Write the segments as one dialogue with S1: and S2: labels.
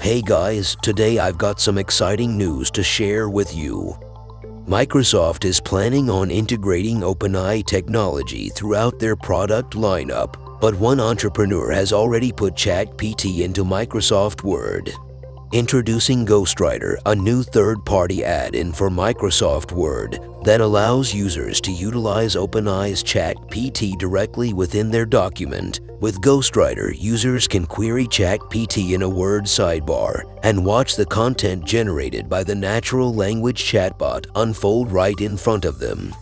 S1: Hey guys, today I've got some exciting news to share with you. Microsoft is planning on integrating OpenAI technology throughout their product lineup, but one entrepreneur has already put ChatGPT into Microsoft Word. Introducing Ghostwriter, a new third-party add-in for Microsoft Word that allows users to utilize OpenAI's ChatGPT directly within their document. With Ghostwriter, users can query ChatGPT in a Word sidebar and watch the content generated by the natural language chatbot unfold right in front of them.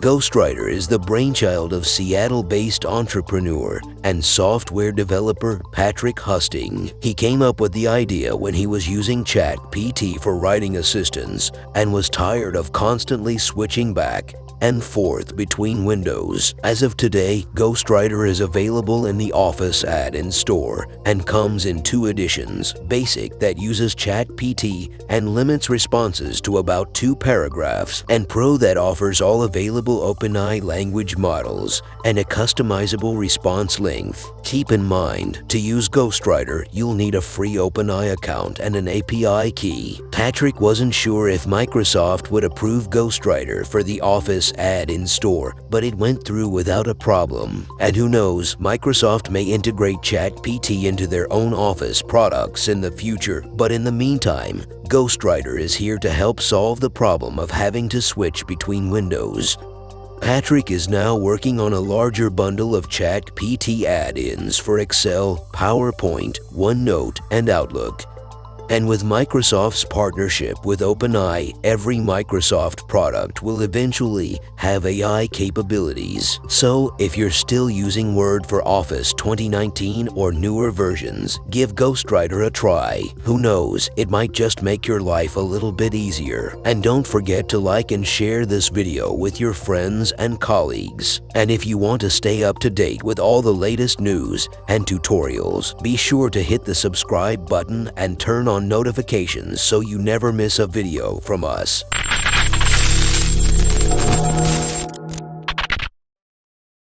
S1: Ghostwriter is the brainchild of Seattle-based entrepreneur and software developer Patrick Husting. He came up with the idea when he was using ChatGPT for writing assistance and was tired of constantly switching back and forth between windows. As of today, Ghostwriter is available in the Office add-in store and comes in 2 editions: Basic, that uses ChatGPT and limits responses to about 2 paragraphs, and Pro, that offers all available OpenAI language models and a customizable response length. Keep in mind, to use Ghostwriter, you'll need a free OpenAI account and an API key. Patrick wasn't sure if Microsoft would approve Ghostwriter for the Office add-in store, but it went through without a problem. And who knows, Microsoft may integrate ChatGPT into their own Office products in the future. But in the meantime, Ghostwriter is here to help solve the problem of having to switch between windows. Patrick is now working on a larger bundle of ChatGPT add-ins for Excel, PowerPoint, OneNote, and Outlook. And with Microsoft's partnership with OpenAI, every Microsoft product will eventually have AI capabilities. So, if you're still using Word for Office 2019 or newer versions, give Ghostwriter a try. Who knows, it might just make your life a little bit easier. And don't forget to like and share this video with your friends and colleagues. And if you want to stay up to date with all the latest news and tutorials, be sure to hit the subscribe button and turn on notifications so you never miss a video from us.